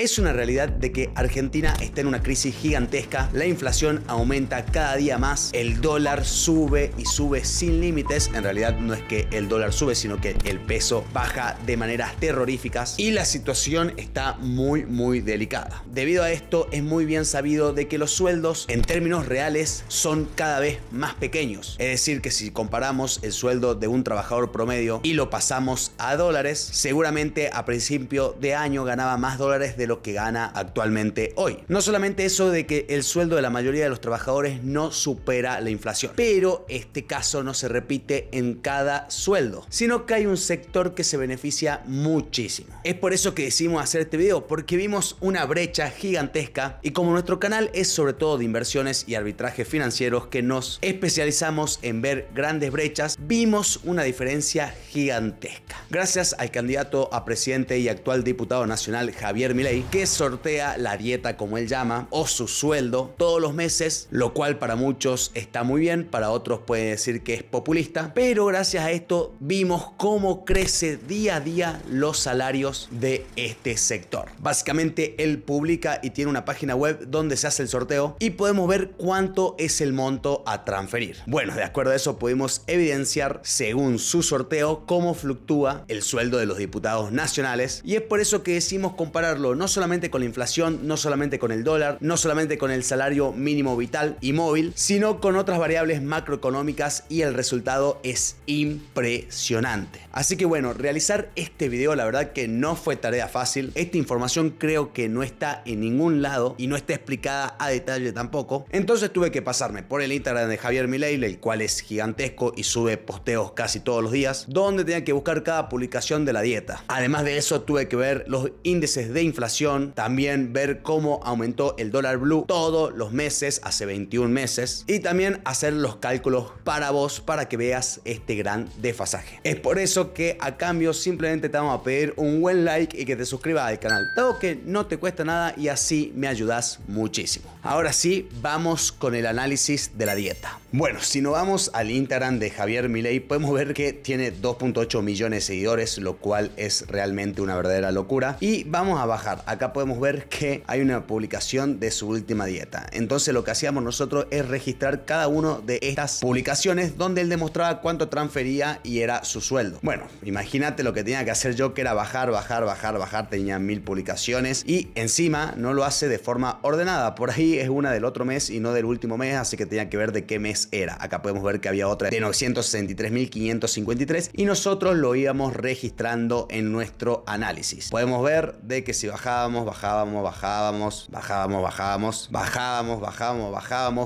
Es una realidad de que Argentina está en una crisis gigantesca, la inflación aumenta cada día más, el dólar sube y sube sin límites. En realidad no es que el dólar sube, sino que el peso baja de maneras terroríficas y la situación está muy delicada. Debido a esto, es muy bien sabido de que los sueldos en términos reales son cada vez más pequeños. Es decir, que si comparamos el sueldo de un trabajador promedio y lo pasamos a dólares, seguramente a principio de año ganaba más dólares de lo que gana actualmente hoy. No solamente eso de que el sueldo de la mayoría de los trabajadores no supera la inflación, pero este caso no se repite en cada sueldo, sino que hay un sector que se beneficia muchísimo. Es por eso que decidimos hacer este video, porque vimos una brecha gigantesca y como nuestro canal es sobre todo de inversiones y arbitrajes financieros que nos especializamos en ver grandes brechas, vimos una diferencia gigantesca. Gracias al candidato a presidente y actual diputado nacional Javier Milei, que sortea la dieta como él llama, o su sueldo todos los meses, lo cual para muchos está muy bien, para otros puede decir que es populista, pero gracias a esto vimos cómo crece día a día los salarios de este sector. Básicamente él publica y tiene una página web donde se hace el sorteo y podemos ver cuánto es el monto a transferir. Bueno, de acuerdo a eso pudimos evidenciar según su sorteo cómo fluctúa el sueldo de los diputados nacionales y es por eso que decimos compararlo no solamente con la inflación, no solamente con el dólar, no solamente con el salario mínimo vital y móvil, sino con otras variables macroeconómicas y el resultado es impresionante. Así que bueno, realizar este video la verdad que no fue tarea fácil. Esta información creo que no está en ningún lado y no está explicada a detalle tampoco. Entonces tuve que pasarme por el Instagram de Javier Milei, el cual es gigantesco y sube posteos casi todos los días, donde tenía que buscar cada publicación de la dieta. Además de eso tuve que ver los índices de inflación, también ver cómo aumentó el dólar blue todos los meses, hace 21 meses, y también hacer los cálculos para vos para que veas este gran desfasaje. Es por eso que a cambio simplemente te vamos a pedir un buen like y que te suscribas al canal, dado que no te cuesta nada y así me ayudas muchísimo. Ahora sí, vamos con el análisis de la dieta. Bueno, si nos vamos al Instagram de Javier Milei, podemos ver que tiene 2.8 millones de seguidores, lo cual es realmente una verdadera locura. Y vamos a bajar. Acá podemos ver que hay una publicación de su última dieta. Entonces lo que hacíamos nosotros es registrar cada uno de estas publicaciones donde él demostraba cuánto transfería y era su sueldo. Bueno, imagínate lo que tenía que hacer yo, que era bajar. Tenía 1000 publicaciones y encima no lo hace de forma ordenada. Por ahí es una del otro mes y no del último mes, así que tenía que ver de qué mes era. Acá podemos ver que había otra de 963.553 y nosotros lo íbamos registrando en nuestro análisis. Podemos ver de que si bajábamos,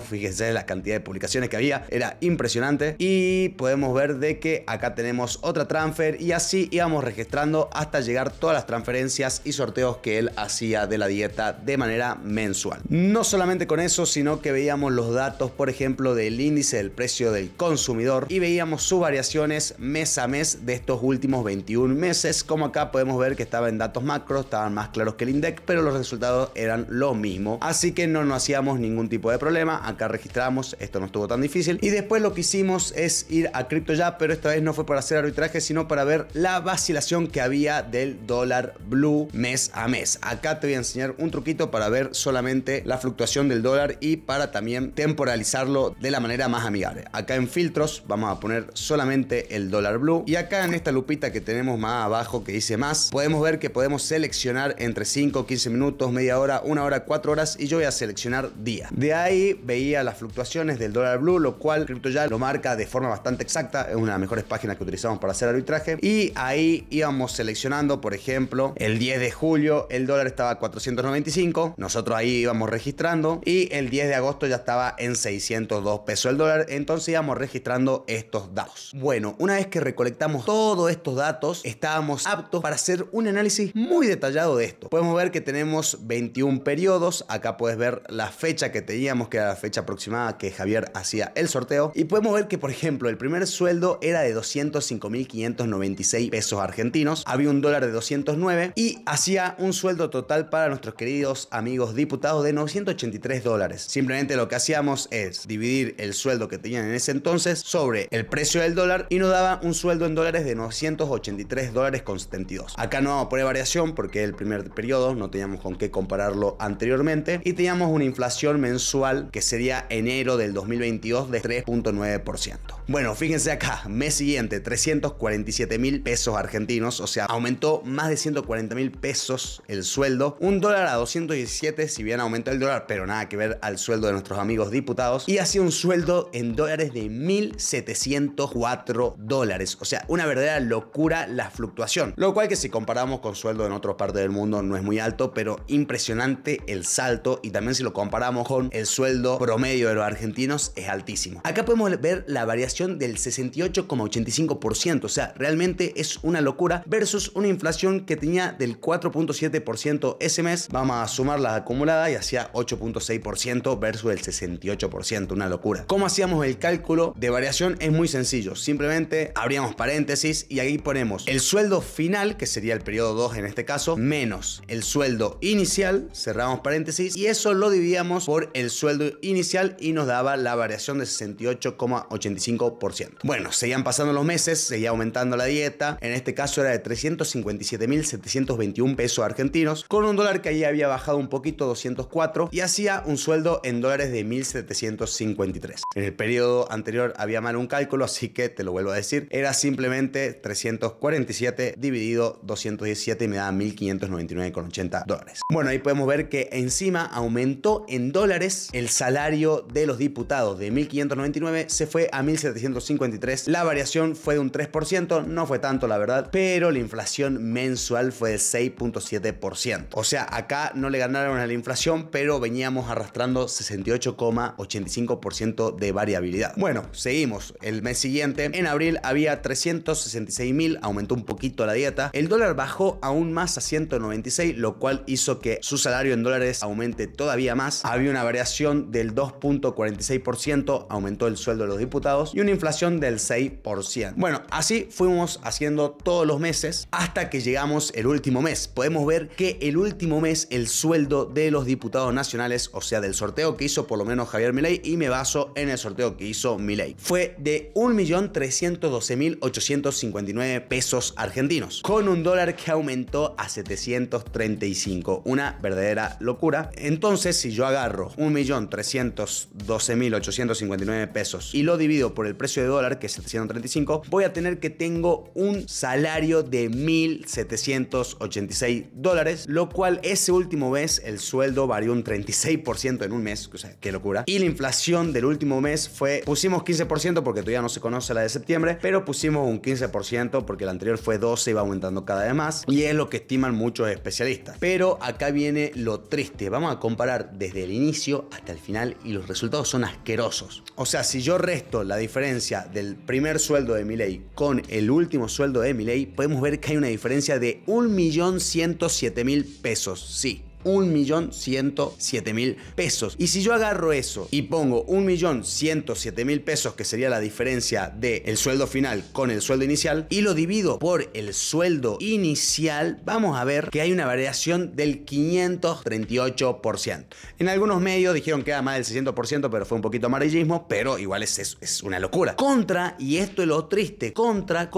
fíjense la cantidad de publicaciones que había, era impresionante. Y podemos ver de que acá tenemos otra transfer y así íbamos registrando hasta llegar todas las transferencias y sorteos que él hacía de la dieta de manera mensual. No solamente con eso, sino que veíamos los datos, por ejemplo, del índice del precio del consumidor y veíamos sus variaciones mes a mes de estos últimos 21 meses. Como acá podemos ver que estaba en datos macro, estaban más claros que el INDEC, pero los resultados eran lo mismo, así que no nos hacíamos ningún tipo de problema. Acá registramos, esto no estuvo tan difícil y después lo que hicimos es ir a CryptoJab, pero esta vez no fue para hacer arbitraje, sino para ver la vacilación que había del dólar blue mes a mes. Acá te voy a enseñar un truquito para ver solamente la fluctuación del dólar y para también temporalizarlo de la manera más amigable. Acá en filtros vamos a poner solamente el dólar blue y acá en esta lupita que tenemos más abajo que dice más, podemos ver que podemos seleccionar entre 5, 15 minutos, media hora, 1 hora, 4 horas y yo voy a seleccionar día. De ahí veía las fluctuaciones del dólar blue, lo cual CryptoJab lo marca de forma bastante exacta, es una de las mejores páginas que utilizamos para hacer arbitraje y ahí íbamos seleccionando, por ejemplo, el 10 de julio el dólar estaba a 495, nosotros ahí íbamos registrando y el 10 de agosto ya estaba en 602 pesos el dólar, entonces íbamos registrando estos datos. Bueno, una vez que recolectamos todos estos datos, estábamos aptos para hacer un análisis muy detallado de esto. Podemos ver que tenemos 21 periodos, acá puedes ver la fecha que teníamos, que era la fecha aproximada que Javier hacía el sorteo, y podemos ver que, por ejemplo, el primer sueldo era de 205.596 pesos argentinos, había un dólar de 209 y hacía un sueldo total para nuestros queridos amigos diputados de 983 dólares. Simplemente lo que hacíamos es dividir el sueldo que tenían en ese entonces sobre el precio del dólar y nos daba un sueldo en dólares de 983 dólares con 72. Acá no vamos a poner variación porque es el primer periodo periodo, no teníamos con qué compararlo anteriormente, y teníamos una inflación mensual que sería enero del 2022 de 3.9%. Bueno, fíjense acá, mes siguiente 347.000 pesos argentinos, o sea, aumentó más de 140.000 pesos el sueldo, un dólar a 217, si bien aumentó el dólar, pero nada que ver al sueldo de nuestros amigos diputados, y hacía un sueldo en dólares de 1.704 dólares, o sea, una verdadera locura la fluctuación, lo cual que si comparamos con sueldo en otras partes del mundo no es muy alto, pero impresionante el salto, y también si lo comparamos con el sueldo promedio de los argentinos es altísimo. Acá podemos ver la variación del 68,85%, o sea, realmente es una locura versus una inflación que tenía del 4.7% ese mes. Vamos a sumar la acumulada y hacía 8.6% versus el 68%, una locura. ¿Cómo hacíamos el cálculo de variación? Es muy sencillo, simplemente abríamos paréntesis y ahí ponemos el sueldo final, que sería el periodo 2 en este caso, menos el sueldo inicial, cerramos paréntesis, y eso lo dividíamos por el sueldo inicial y nos daba la variación de 68,85%. Bueno, seguían pasando los meses, seguía aumentando la dieta, en este caso era de 357.721 pesos argentinos, con un dólar que ahí había bajado un poquito, 204, y hacía un sueldo en dólares de 1.753. En el periodo anterior había mal un cálculo, así que te lo vuelvo a decir, era simplemente 347 dividido 217 y me da 1.599,80 dólares. Bueno, ahí podemos ver que encima aumentó en dólares el salario de los diputados de 1.599, se fue a 1.753. La variación fue de un 3%, no fue tanto la verdad, pero la inflación mensual fue de 6.7%. O sea, acá no le ganaron a la inflación, pero veníamos arrastrando 68,85% de variabilidad. Bueno, seguimos. El mes siguiente, en abril, había 366.000, aumentó un poquito la dieta. El dólar bajó aún más a 196, lo cual hizo que su salario en dólares aumente todavía más. Había una variación del 2.46%, aumentó el sueldo de los diputados, y una inflación del 6%. Bueno, así fuimos haciendo todos los meses hasta que llegamos el último mes. Podemos ver que el último mes el sueldo de los diputados nacionales, o sea, del sorteo que hizo por lo menos Javier Milei, y me baso en el sorteo que hizo Milei, fue de 1.312.859 pesos argentinos, con un dólar que aumentó a 735, una verdadera locura. Entonces, si yo agarro 1.312.859 pesos y lo divido por el precio de dólar, que es 735, voy a tener que tengo un salario de 1.786 dólares, lo cual ese último mes el sueldo varió un 36% en un mes, o sea, qué locura. Y la inflación del último mes pusimos 15% porque todavía no se conoce la de septiembre, pero pusimos un 15% porque la anterior fue 12 y va aumentando cada vez más, y es lo que estiman muchos especialistas. Pero acá viene lo triste, vamos a comparar desde el inicio hasta el final y los resultados son asquerosos. O sea, si yo resto la diferencia del primer sueldo de Milei con el último sueldo de Milei, podemos ver que hay una diferencia de 1.107.000 pesos. Sí, 1.107.000 pesos. Y si yo agarro eso y pongo 1.107.000 pesos, que sería la diferencia del sueldo final con el sueldo inicial, y lo divido por el sueldo inicial, vamos a ver que hay una variación del 538%. En algunos medios dijeron que era más del 600%, pero fue un poquito amarillismo, pero igual es una locura. Contra, y esto es lo triste, contra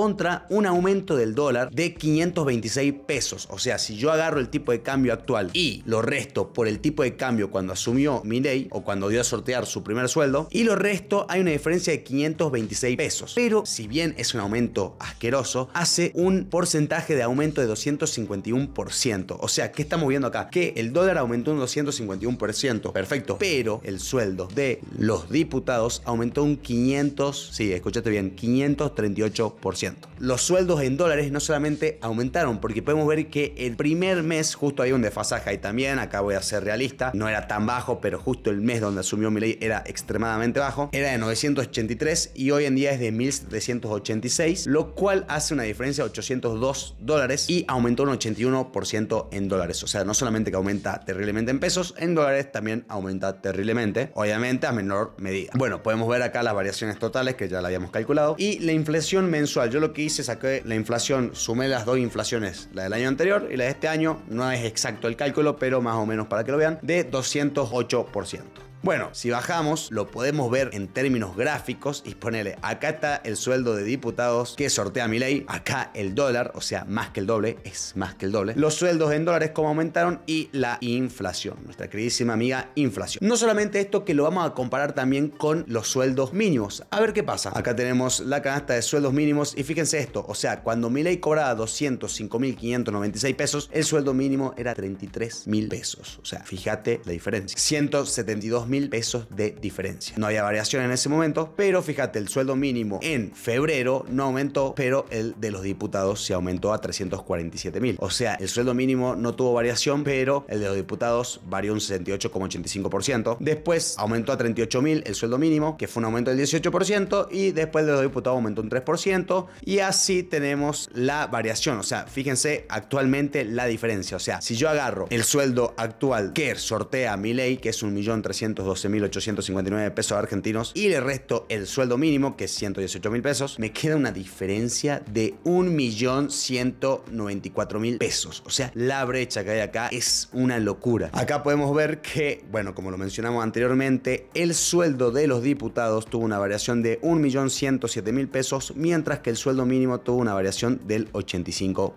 un aumento del dólar de 526 pesos. O sea, si yo agarro el tipo de cambio actual y lo resto por el tipo de cambio cuando asumió Milei o cuando dio a sortear su primer sueldo, y lo resto, hay una diferencia de 526 pesos. Pero si bien es un aumento asqueroso, hace un porcentaje de aumento de 251%. O sea, ¿qué estamos viendo acá? Que el dólar aumentó un 251%, perfecto, pero el sueldo de los diputados aumentó un 538%. Los sueldos en dólares no solamente aumentaron, porque podemos ver que el primer mes justo hay un desfasaje ahí también, acá voy a ser realista, no era tan bajo, pero justo el mes donde asumió Milei era extremadamente bajo, era de 983 y hoy en día es de 1.786, lo cual hace una diferencia de 802 dólares y aumentó un 81% en dólares. O sea, no solamente que aumenta terriblemente en pesos, en dólares también aumenta terriblemente, obviamente a menor medida. Bueno, podemos ver acá las variaciones totales que ya la habíamos calculado, y la inflación mensual. Yo lo que hice, saqué la inflación, sumé las dos inflaciones, la del año anterior y la de este año, no es exacto el cálculo, pero más o menos para que lo vean, de 208%. Bueno, si bajamos, lo podemos ver en términos gráficos y ponele, acá está el sueldo de diputados que sortea Milei, acá el dólar, o sea, más que el doble, es más que el doble. Los sueldos en dólares cómo aumentaron y la inflación, nuestra queridísima amiga inflación. No solamente esto, que lo vamos a comparar también con los sueldos mínimos. A ver qué pasa. Acá tenemos la canasta de sueldos mínimos y fíjense esto, o sea, cuando Milei cobraba 205.596 pesos, el sueldo mínimo era 33.000 pesos. O sea, fíjate la diferencia. 172.000 pesos de diferencia. No había variación en ese momento, pero fíjate, el sueldo mínimo en febrero no aumentó, pero el de los diputados se aumentó a 347.000. O sea, el sueldo mínimo no tuvo variación, pero el de los diputados varió un 68,85%. Después aumentó a 38.000 el sueldo mínimo, que fue un aumento del 18%, y después el de los diputados aumentó un 3%, y así tenemos la variación. O sea, fíjense actualmente la diferencia. O sea, si yo agarro el sueldo actual que sortea Milei, que es 1.312.859 pesos argentinos, y le resto el sueldo mínimo, que es 118.000 pesos, me queda una diferencia de 1.194.000 pesos. O sea, la brecha que hay acá es una locura. Acá podemos ver que, bueno, como lo mencionamos anteriormente, el sueldo de los diputados tuvo una variación de 1.107.000 pesos, mientras que el sueldo mínimo tuvo una variación del 85%.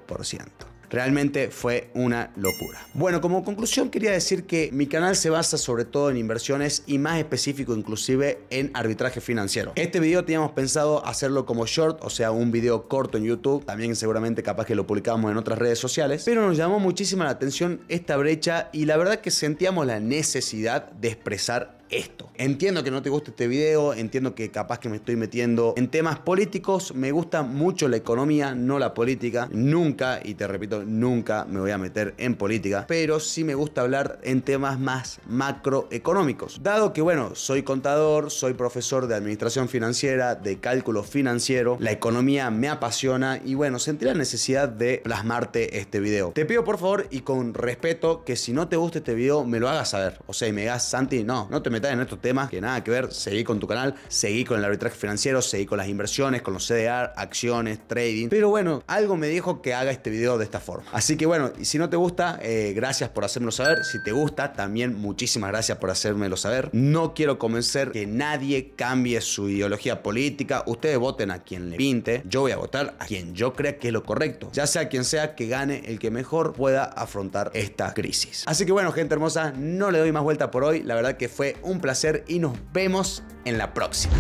Realmente fue una locura. Bueno, como conclusión quería decir que mi canal se basa sobre todo en inversiones y más específico inclusive en arbitraje financiero. Este video teníamos pensado hacerlo como short, o sea, un video corto en YouTube. También seguramente capaz que lo publicamos en otras redes sociales. Pero nos llamó muchísima la atención esta brecha y la verdad que sentíamos la necesidad de expresar esto. Entiendo que no te guste este video, entiendo que capaz que me estoy metiendo en temas políticos. Me gusta mucho la economía, no la política. Nunca, y te repito, nunca me voy a meter en política, pero sí me gusta hablar en temas más macroeconómicos. Dado que, bueno, soy contador, soy profesor de administración financiera, de cálculo financiero, la economía me apasiona y, bueno, sentí la necesidad de plasmarte este video. Te pido por favor y con respeto que si no te gusta este video me lo hagas saber. O sea, y me digas, Santi, no te metas en estos temas que nada que ver, seguí con tu canal, seguí con el arbitraje financiero, seguí con las inversiones, con los CDR, acciones, trading. Pero bueno, algo me dijo que haga este video de esta forma. Así que bueno, y si no te gusta, gracias por hacérmelo saber. Si te gusta, también muchísimas gracias por hacérmelo saber. No quiero convencer que nadie cambie su ideología política. Ustedes voten a quien le pinte. Yo voy a votar a quien yo crea que es lo correcto. Ya sea quien sea, que gane el que mejor pueda afrontar esta crisis. Así que bueno, gente hermosa, no le doy más vuelta por hoy. La verdad que fue un placer y nos vemos en la próxima.